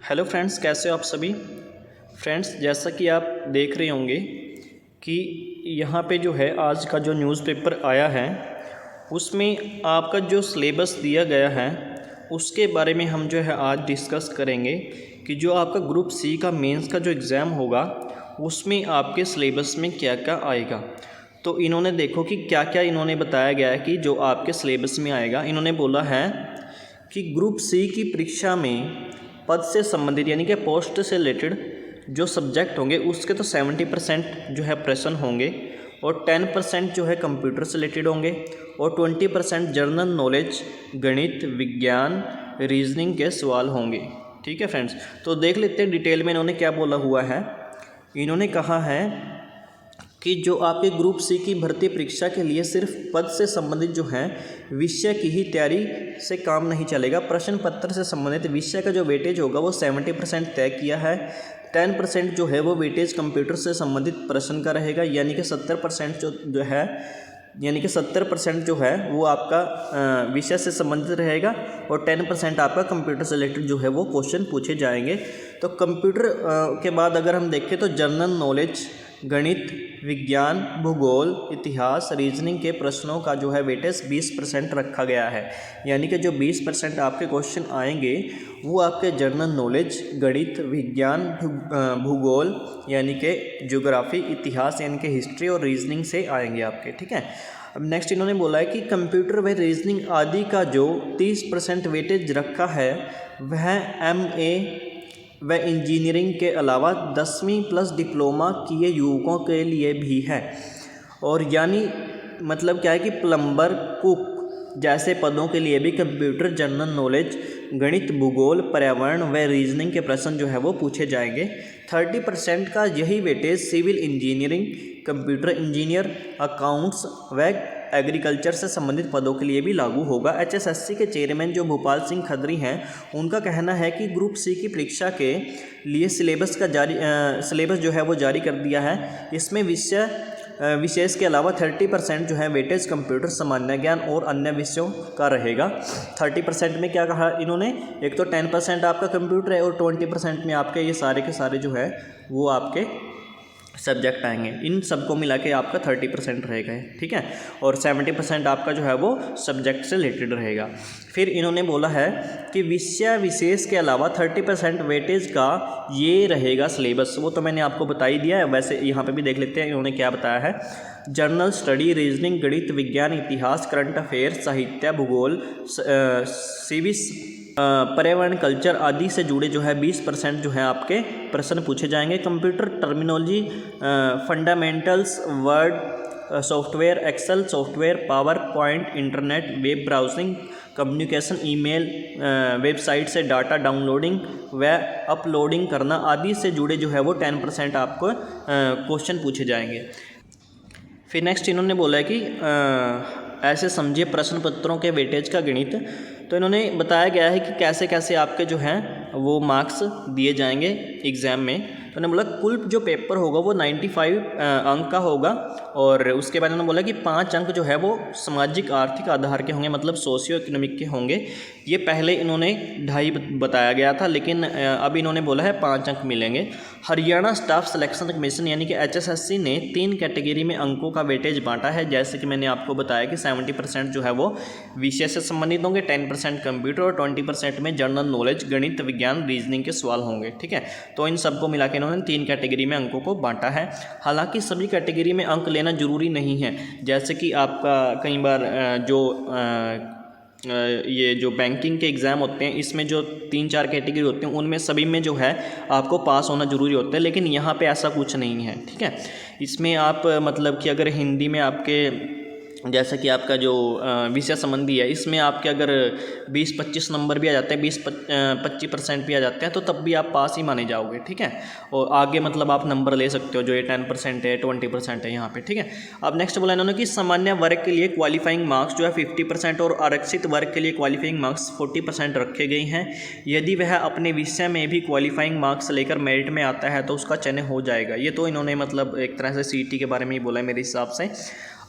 Hello friends, कैसे हो आप सभी। फ्रेंड्स, जैसा कि आप देख रहे होंगे कि यहाँ पे जो है आज का जो न्यूज़पेपर आया है उसमें आपका जो सिलेबस दिया गया है उसके बारे में हम जो है आज डिस्कस करेंगे कि जो आपका ग्रुप सी का मेंस का जो एग्ज़ाम होगा उसमें आपके सिलेबस में क्या क्या आएगा। तो इन्होंने देखो कि क्या क्या इन्होंने बताया गया है कि जो आपके सिलेबस में आएगा। इन्होंने बोला है कि ग्रुप सी की परीक्षा में पद से संबंधित यानी कि पोस्ट से रिलेटेड जो सब्जेक्ट होंगे उसके तो 70% जो है प्रश्न होंगे और 10% जो है कंप्यूटर से रिलेटेड होंगे और 20% जनरल नॉलेज, गणित, विज्ञान, रीजनिंग के सवाल होंगे। ठीक है फ्रेंड्स, तो देख लेते हैं डिटेल में इन्होंने क्या बोला हुआ है। इन्होंने कहा है कि जो आपके ग्रुप सी की भर्ती परीक्षा के लिए सिर्फ पद से संबंधित जो है विषय की ही तैयारी से काम नहीं चलेगा। प्रश्न पत्र से संबंधित विषय का जो वेटेज होगा वो 70% तय किया है। 10% जो है वो वेटेज कंप्यूटर से संबंधित प्रश्न का रहेगा, यानी कि 70% जो है यानी कि 70% जो है वो आपका विषय से संबंधित रहेगा और 10% आपका कंप्यूटर से रिलेटेड जो है वो क्वेश्चन पूछे जाएंगे। तो कंप्यूटर के बाद अगर हम देखें तो जनरल नॉलेज, गणित, विज्ञान, भूगोल, इतिहास, रीजनिंग के प्रश्नों का जो है वेटेज 20% रखा गया है। यानी कि जो 20% आपके क्वेश्चन आएंगे वो आपके जनरल नॉलेज, गणित, विज्ञान, भूगोल यानी कि ज्योग्राफी, इतिहास यानी कि हिस्ट्री और रीजनिंग से आएंगे आपके। ठीक है। अब नेक्स्ट इन्होंने बोला है कि कंप्यूटर व रीजनिंग आदि का जो 30% वेटेज रखा है वह MA व इंजीनियरिंग के अलावा 10वीं प्लस डिप्लोमा किए युवकों के लिए भी है। और यानी मतलब क्या है कि प्लम्बर, कुक जैसे पदों के लिए भी कंप्यूटर, जनरल नॉलेज, गणित, भूगोल, पर्यावरण व रीजनिंग के प्रश्न जो है वो पूछे जाएंगे। 30% का यही weightage civil engineering, computer engineer, accounts व एग्रीकल्चर से संबंधित पदों के लिए भी लागू होगा। HSSC के चेयरमैन जो भोपाल सिंह खत्री हैं उनका कहना है कि ग्रुप सी की परीक्षा के लिए सिलेबस जो है वो जारी कर दिया है। इसमें विशेष के अलावा 30% जो है वेटेज कंप्यूटर, सामान्य ज्ञान और अन्य विषयों का रहेगा। 30% में क्या कहा इन्होंने, एक तो 10% आपका कंप्यूटर है और 20% में आपके ये सारे के सारे जो है वो आपके सब्जेक्ट आएंगे। इन सबको मिला के आपका 30% रहेगा। ठीक है। और 70% आपका जो है वो सब्जेक्ट से रिलेटेड रहेगा। फिर इन्होंने बोला है कि विषय विशेष के अलावा 30% वेटेज का ये रहेगा सिलेबस। वो तो मैंने आपको बता ही दिया है, वैसे यहाँ पे भी देख लेते हैं इन्होंने क्या बताया है। जनरल स्टडी, रीजनिंग, गणित, विज्ञान, इतिहास, करंट अफेयर, साहित्य, भूगोल, सिविक्स, पर्यावरण, कल्चर आदि से जुड़े जो है 20% जो है आपके प्रश्न पूछे जाएंगे। Computer terminology, fundamentals, word software, excel software, power point, internet, web browsing, communication, email, website से डाटा डाउनलोडिंग व अपलोडिंग करना आदि से जुड़े जो है वो 10% आपको क्वेश्चन पूछे जाएंगे। फिर नेक्स्ट इन्होंने बोला है कि ऐसे समझिए प्रश्न पत्रों के वेटेज का गणित। तो इन्होंने बताया गया है कि कैसे कैसे आपके जो हैं वो मार्क्स दिए जाएंगे एग्ज़ाम में। तो उन्होंने बोला कुल जो पेपर होगा वो 95 अंक का होगा और उसके बाद उन्होंने बोला कि 5 अंक जो है वो सामाजिक आर्थिक आधार के होंगे, मतलब सोशियो इकोनॉमिक के होंगे। ये पहले इन्होंने 2.5 बताया गया था, लेकिन अब इन्होंने बोला है 5 अंक मिलेंगे। हरियाणा स्टाफ सिलेक्शन कमीशन यानी कि HSSC ने 3 कैटेगरी में अंकों का वेटेज बांटा है। जैसे कि मैंने आपको बताया कि 70% जो है वो विषय से संबंधित होंगे, 10% कंप्यूटर और 20% में जनरल नॉलेज, गणित, विज्ञान, रीजनिंग के सवाल होंगे। ठीक है। तो इन सबको मिला के इन्होंने 3 कैटेगरी में अंकों को बांटा है। हालांकि सभी कैटेगरी में अंक लेना जरूरी नहीं है। जैसे कि आपका कई बार ये जो बैंकिंग के एग्ज़ाम होते हैं इसमें जो 3-4 कैटेगरी होते हैं उनमें सभी में जो है आपको पास होना ज़रूरी होता है, लेकिन यहाँ पे ऐसा कुछ नहीं है। ठीक है। इसमें आप मतलब कि अगर हिंदी में आपके जैसा कि आपका जो विषय संबंधी है इसमें आपके अगर 20-25 नंबर भी आ जाते हैं, 20-25% भी आ जाते हैं तो तब भी आप पास ही माने जाओगे। ठीक है। और आगे मतलब आप नंबर ले सकते हो जो ये 10% है, 20% है यहाँ पे। ठीक है। अब नेक्स्ट बोला इन्होंने कि सामान्य वर्ग के लिए क्वालिफाइंग मार्क्स जो है 50% और आरक्षित वर्ग के लिए क्वालिफाइंग मार्क्स 40% रखे गए हैं। यदि वह अपने विषय में भी क्वालिफाइंग मार्क्स लेकर मेरिट में आता है तो उसका चयन हो जाएगा। ये तो इन्होंने मतलब एक तरह से CET के बारे में ही बोला है मेरे हिसाब से।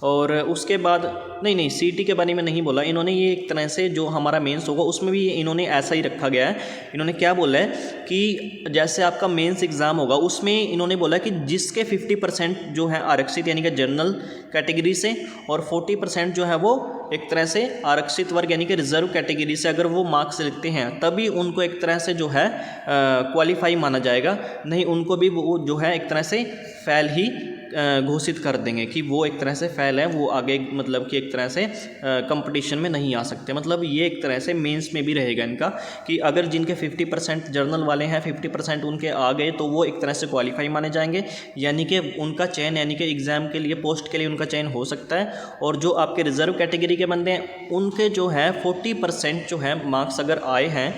और उसके बाद नहीं सीटी के बारे में नहीं बोला इन्होंने, ये एक तरह से जो हमारा मेंस होगा उसमें भी इन्होंने ऐसा ही रखा गया है। इन्होंने क्या बोला है कि जैसे आपका मेंस एग्ज़ाम होगा उसमें इन्होंने बोला कि जिसके 50% जो है आरक्षित यानी कि जनरल कैटेगरी से और 40% जो है वो एक तरह से आरक्षित वर्ग यानी कि रिजर्व कैटेगरी से अगर वो मार्क्स लिखते हैं तभी उनको एक तरह से जो है क्वालिफाई माना जाएगा, नहीं उनको भी वो जो है एक तरह से फेल ही घोषित कर देंगे कि वो एक तरह से फेल है, वो आगे मतलब कि एक तरह से कंपटीशन में नहीं आ सकते। मतलब ये एक तरह से मेंस में भी रहेगा इनका कि अगर जिनके 50% जर्नल वाले हैं 50% उनके आ गए तो वो एक तरह से क्वालिफाई माने जाएंगे, यानी कि उनका चयन यानी कि एग्ज़ाम के लिए पोस्ट के लिए उनका चयन हो सकता है। और जो आपके रिजर्व कैटेगरी के बंदे हैं उनके जो है 40% जो है मार्क्स अगर आए हैं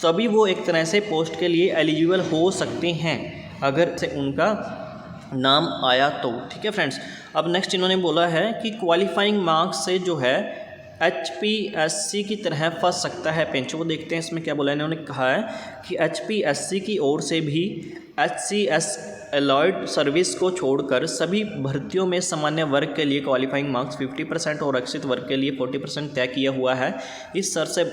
तभी वो एक तरह से पोस्ट के लिए एलिजिबल हो सकते हैं अगर से उनका नाम आया तो। ठीक है फ्रेंड्स, अब नेक्स्ट इन्होंने बोला है कि क्वालिफाइंग मार्क्स से जो है HPSC की तरह फंस सकता है पेंच। वो देखते हैं इसमें क्या बोला है। इन्होंने कहा है कि HPSC की ओर से भी HCS अलॉयड सर्विस को छोड़कर सभी भर्तियों में सामान्य वर्ग के लिए क्वालिफाइंग मार्क्स 50% और आरक्षित वर्ग के लिए 40% तय किया हुआ है। इस स्तर से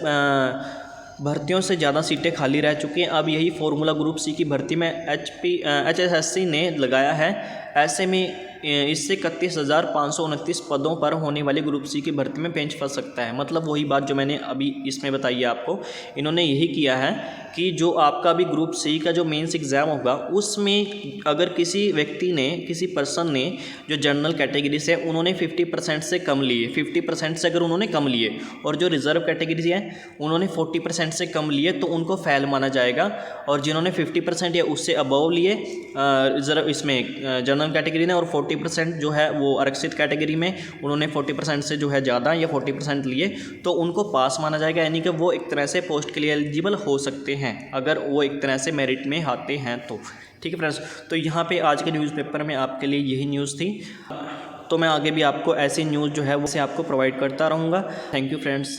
भर्तियों से ज़्यादा सीटें खाली रह चुकी हैं। अब यही फॉर्मूला ग्रुप सी की भर्ती में HSSC ने लगाया है। ऐसे में इससे 31,529 पदों पर होने वाली ग्रुप सी की भर्ती में पेंच फंस सकता है। मतलब वही बात जो मैंने अभी इसमें बताई है आपको, इन्होंने यही किया है कि जो आपका भी ग्रुप सी का जो मेंस एग्ज़ाम होगा उसमें अगर किसी व्यक्ति ने किसी पर्सन ने जो जनरल कैटेगरी से उन्होंने 50% से कम लिए, 50% से अगर उन्होंने कम लिए और जो रिजर्व कैटेगरी है उन्होंने 40% से कम लिए तो उनको फेल माना जाएगा। और जिन्होंने 50% या उससे अबव लिए रिजर्व इसमें जनरल कैटेगरी ने और 40% जो है वो आरक्षित कैटेगरी में उन्होंने 40% से जो है ज़्यादा या 40% लिए तो उनको पास माना जाएगा, यानी कि वो एक तरह से पोस्ट के लिए एलिजिबल हो सकते हैं अगर वो एक तरह से मेरिट में आते हैं तो। ठीक है फ्रेंड्स, तो यहाँ पे आज के न्यूज़पेपर में आपके लिए यही न्यूज़ थी। तो मैं आगे भी आपको ऐसी न्यूज़ जो है वो से आपको प्रोवाइड करता रहूँगा। Thank you friends.